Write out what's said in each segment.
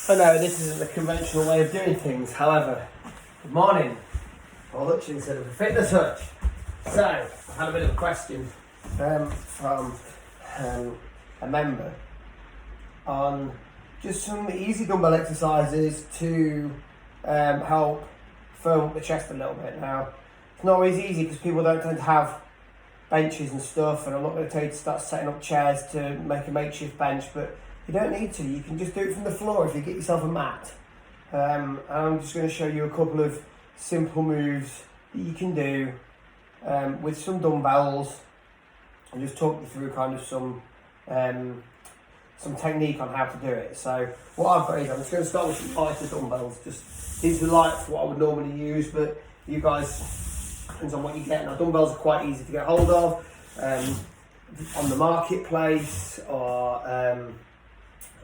I know this isn't the conventional way of doing things, however, good morning, or lunch instead of a fitness hutch. So, I had a bit of a question from a member on just some easy dumbbell exercises to help firm up the chest a little bit. Now, it's not always easy because people don't tend to have benches and stuff, and I'm not going to tell you to start setting up chairs to make a makeshift bench, but you don't need to. You can just do it from the floor if you get yourself a mat. And I'm just going to show you a couple of simple moves that you can do with some dumbbells, and just talk you through kind of some technique on how to do it. So what I've got is, I'm just going to start with some lighter dumbbells. Just these are light for what I would normally use, but you guys, depends on what you get. Now dumbbells are quite easy to get hold of on the marketplace, or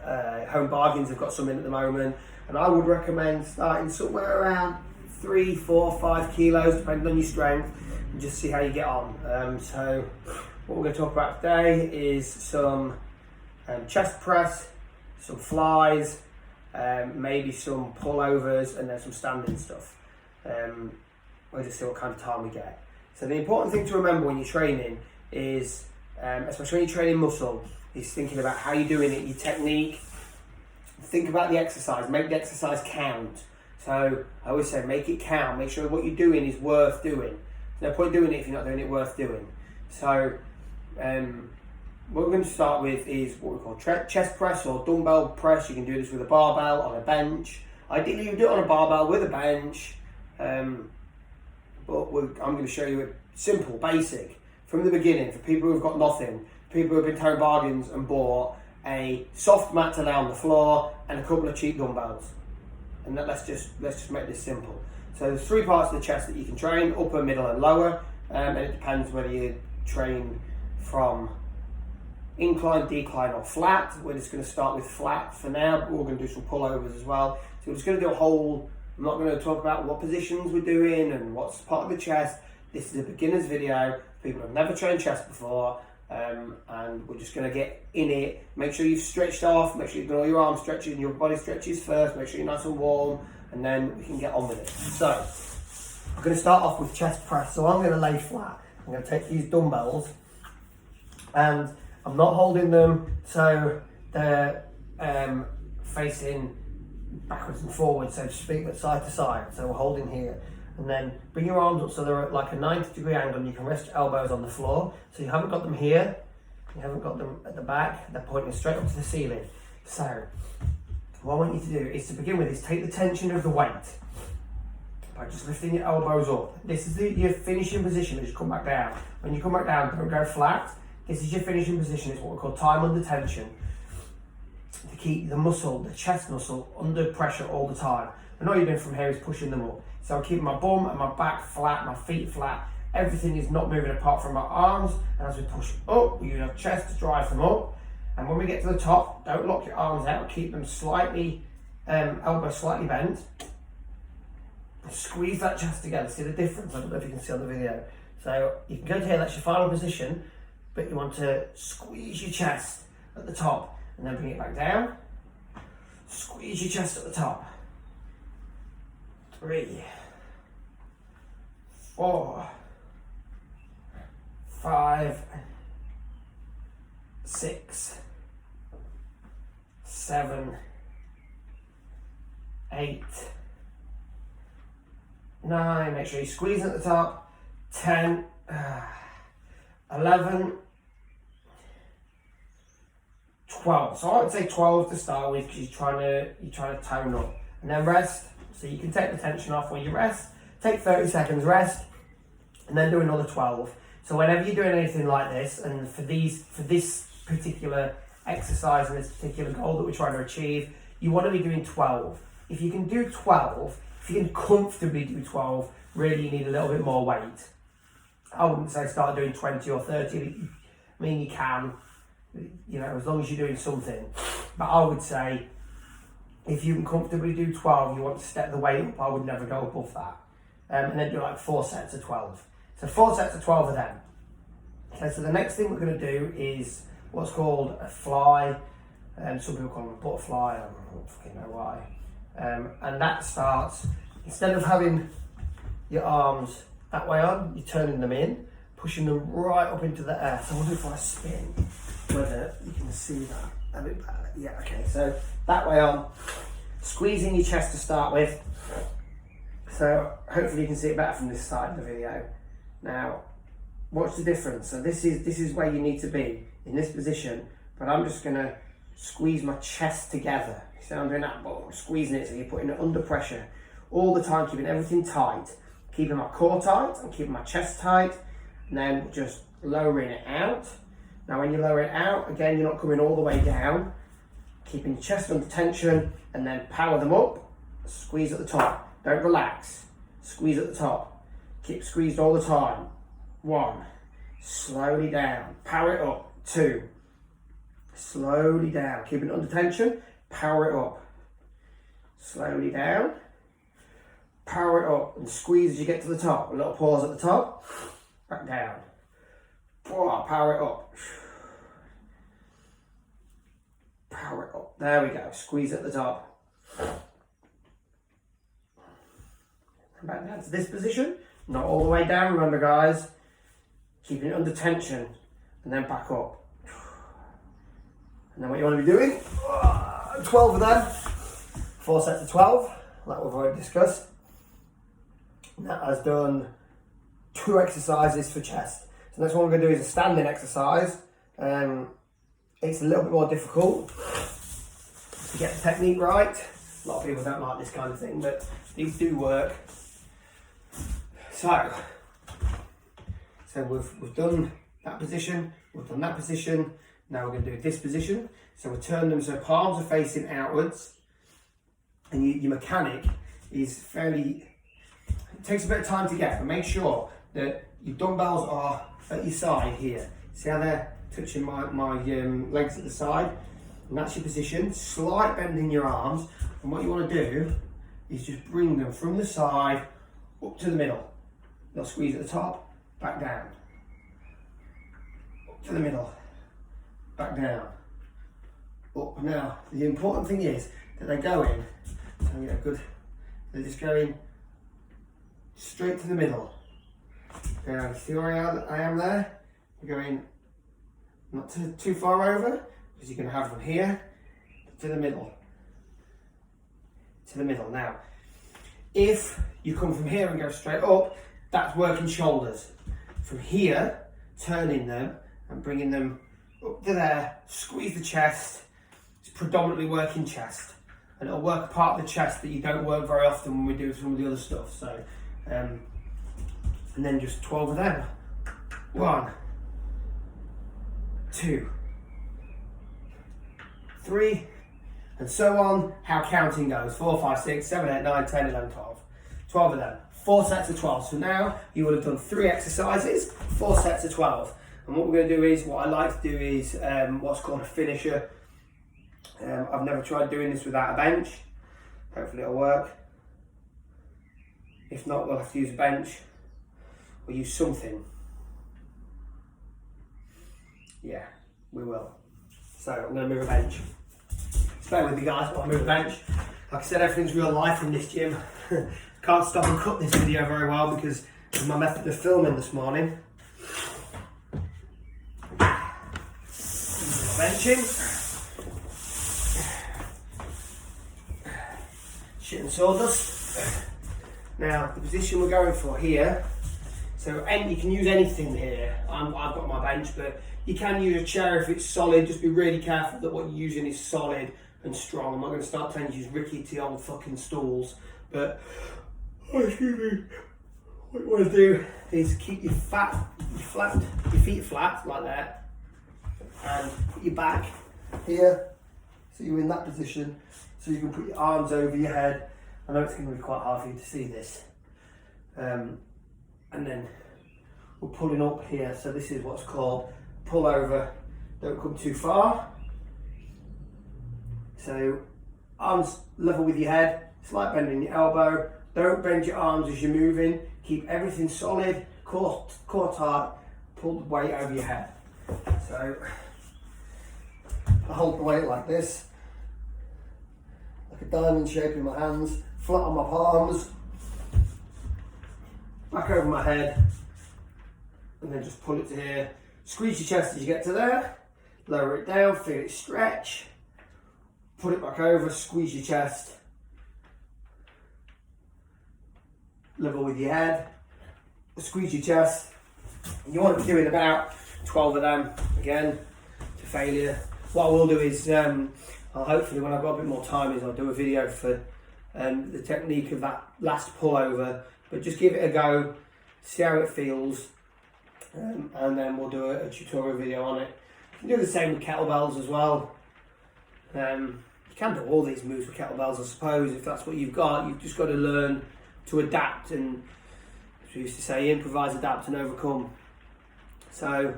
Home Bargains have got some in at the moment, and I would recommend starting somewhere around 3, 4, 5 kilos depending on your strength, and just see how you get on. So what we're going to talk about today is some chest press, some flies, maybe some pullovers, and then some standing stuff. We'll just see what kind of time we get. So the important thing to remember when you're training is, especially when you're training muscle, is thinking about how you're doing it, your technique. Think about the exercise, make the exercise count. So I always say make it count, make sure what you're doing is worth doing. There's no point doing it if you're not doing it worth doing. So what we're going to start with is what we call chest press or dumbbell press. You can do this with a barbell on a bench. Ideally you do it on a barbell with a bench, but I'm going to show you a simple, basic, from the beginning, for people who've got nothing. People who have been to Home Bargains and bought a soft mat to lay on the floor and a couple of cheap dumbbells. And let's just make this simple. So there's 3 parts of the chest that you can train: upper, middle and lower. And it depends whether you train from incline, decline or flat. We're just going to start with flat for now, but we're going to do some pullovers as well. So we're just going to do a whole, I'm not going to talk about what positions we're doing and what's part of the chest. This is a beginner's video. People have never trained chest before. And we're just going to get in it. Make sure you've stretched off, make sure you've done all your arm stretches and your body stretches first, make sure you're nice and warm, and then we can get on with it. So I'm going to start off with chest press. So I'm going to lay flat. I'm going to take these dumbbells, and I'm not holding them so they're facing backwards and forwards, so to speak, but side to side. So we're holding here. And then bring your arms up so they're at like a 90-degree angle, and you can rest your elbows on the floor. So you haven't got them here, you haven't got them at the back, they're pointing straight up to the ceiling. So what I want you to do is, to begin with, is take the tension of the weight by just lifting your elbows up. This is your finishing position. Just come back down. When you come back down, don't go flat. This is your finishing position. It's what we call time under tension, to keep the muscle, the chest muscle, under pressure all the time. And all you're doing from here is pushing them up. So I'm keeping my bum and my back flat, my feet flat. Everything is not moving apart from my arms. And as we push up, we use our chest to drive them up. And when we get to the top, don't lock your arms out. Keep them slightly, elbows slightly bent. Squeeze that chest together. See the difference? I don't know if you can see on the video. So you can go to here, that's your final position. But you want to squeeze your chest at the top and then bring it back down. Squeeze your chest at the top. 3, 4, 5, 6, 7, 8, 9. Make sure you squeeze at the top. 10, 11, 12. So I would say 12 to start with, because you're trying to tone up, and then rest. So you can take the tension off when you rest, take 30 seconds rest, and then do another 12. So whenever you're doing anything like this, and for this particular exercise and this particular goal that we're trying to achieve, you want to be doing 12. If you can do 12, if you can comfortably do 12, really you need a little bit more weight. I wouldn't say start doing 20 or 30. I mean, you can, as long as you're doing something. But I would say, if you can comfortably do 12, you want to step the weight up. I would never go above that. And then do like 4 sets of 12. So 4 sets of 12 of them. Okay, so the next thing we're going to do is what's called a fly. Some people call them a butterfly, I don't fucking know why. And that starts, instead of having your arms that way on, you're turning them in, pushing them right up into the air. So I wonder if I spin, whether you can see that a bit better. Yeah, okay, so that way on, squeezing your chest to start with. So hopefully you can see it better from this side of the video. Now, what's the difference? So this is where you need to be, in this position, but I'm just gonna squeeze my chest together. You see I'm doing that, but I'm squeezing it, so you're putting it under pressure all the time, keeping everything tight, keeping my core tight and keeping my chest tight, and then just lowering it out. Now when you lower it out, again, you're not coming all the way down, keeping your chest under tension, and then power them up, squeeze at the top. Don't relax, squeeze at the top. Keep squeezed all the time. 1, slowly down, power it up. 2, slowly down, keep it under tension, power it up. Slowly down, power it up, and squeeze as you get to the top. A little pause at the top, back down. Power it up. Power it up. There we go, squeeze at the top. Back down to this position, not all the way down, remember guys, keeping it under tension, and then back up. And then what you want to be doing, 12 of them, 4 sets of 12, like we've already discussed. And that has done 2 exercises for chest. So next one we're going to do is a standing exercise. It's a little bit more difficult to get the technique right. A lot of people don't like this kind of thing, but these do work. So we've done that position, we've done that position, now we're going to do this position. So we turn them so palms are facing outwards, and your mechanic is fairly, it takes a bit of time to get, but make sure that your dumbbells are at your side here. See how they're touching my legs at the side? And that's your position. Slight bend in your arms, and what you want to do is just bring them from the side up to the middle. They'll squeeze at the top, back down. Up to the middle, back down. Up. Now, the important thing is that they go in, so you know, good. They're just going straight to the middle. Now, see where I am there? We're going not too far over, because you're going to have them here, to the middle. To the middle. Now, if you come from here and go straight up, that's working shoulders. From here, turning them and bringing them up to there, squeeze the chest. It's predominantly working chest. And it'll work a part of the chest that you don't work very often when we do some of the other stuff. So, and then just 12 of them. 1, 2, 3, and so on, how counting goes. 4, 5, 6, 7, 8, 9, 10, 11, 12. 12 of them. 4 sets of 12. So now you will have done 3 exercises, 4 sets of 12. And what we're going to do is, what I like to do is what's called a finisher. I've never tried doing this without a bench. Hopefully it'll work. If not, we'll have to use a bench or use something. Yeah, we will. So I'm going to move a bench. Bear with me guys while I move a bench. Like I said, everything's real life in this gym. Can't stop and cut this video very well because of my method of filming this morning. Benching. Shit and sawdust. Now, the position we're going for here, so you can use anything here. I've got my bench, but you can use a chair if it's solid. Just be really careful that what you're using is solid and strong. I'm not going to start trying to use rickety old fucking stools, but excuse me. What you want to do is keep your feet flat like that, and put your back here, so you're in that position, so you can put your arms over your head. I know it's going to be quite hard for you to see this, and then we're pulling up here. So this is what's called pull over. Don't come too far. So arms level with your head, slight bend in your elbow. Don't bend your arms as you're moving. Keep everything solid, core tight, pull the weight over your head. So I hold the weight like this, like a diamond shape in my hands, flat on my palms, back over my head, and then just pull it to here. Squeeze your chest as you get to there, lower it down, feel it stretch, put it back over, squeeze your chest, level with your head, squeeze your chest. You want to be doing about 12 of them, again, to failure. What I will do is, I'll hopefully when I've got a bit more time, is I'll do a video for the technique of that last pullover, but just give it a go, see how it feels, and then we'll do a tutorial video on it. You can do the same with kettlebells as well. You can do all these moves with kettlebells, I suppose, if that's what you've got. You've just got to learn to adapt, and as we used to say, improvise, adapt and overcome. So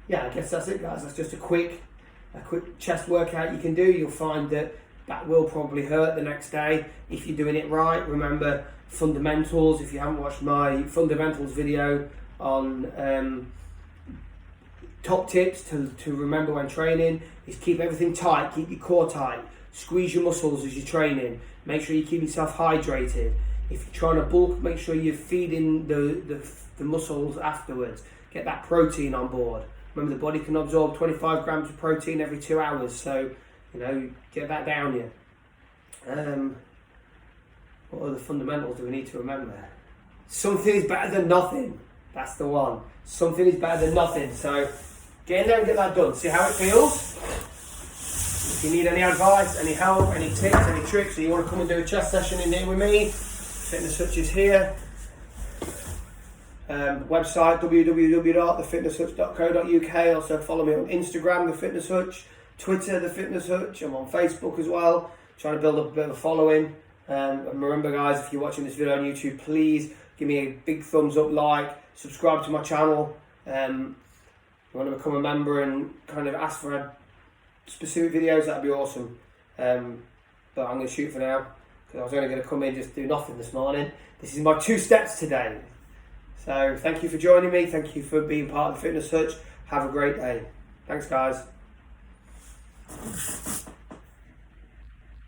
yeah, I guess that's it, guys. That's just a quick chest workout you can do. You'll find that will probably hurt the next day if you're doing it right. Remember fundamentals. If you haven't watched my fundamentals video on top tips to remember when training, is keep everything tight, keep your core tight, squeeze your muscles as you're training, make sure you keep yourself hydrated. If you're trying to bulk, make sure you're feeding the muscles afterwards. Get that protein on board. Remember, the body can absorb 25 grams of protein every 2 hours, so get that down you. What other fundamentals do we need to remember? Something is better than nothing. That's the one. Something is better than nothing. So get in there and get that done. See how it feels. If you need any advice, any help, any tips, any tricks, or you want to come and do a chest session in here with me, Fitness Hutch is here. Website www.thefitnesshutch.co.uk. Also follow me on Instagram, The Fitness Hutch, Twitter, The Fitness Hutch. I'm on Facebook as well, trying to build up a bit of a following. And remember, guys, if you're watching this video on YouTube, please give me a big thumbs up, like, subscribe to my channel. You want to become a member and kind of ask for specific videos, that'd be awesome. But I'm going to shoot for now, because I was only going to come in just do nothing this morning. This is my 2 steps today. So thank you for joining me. Thank you for being part of the Fitness Hutch. Have a great day. Thanks, guys.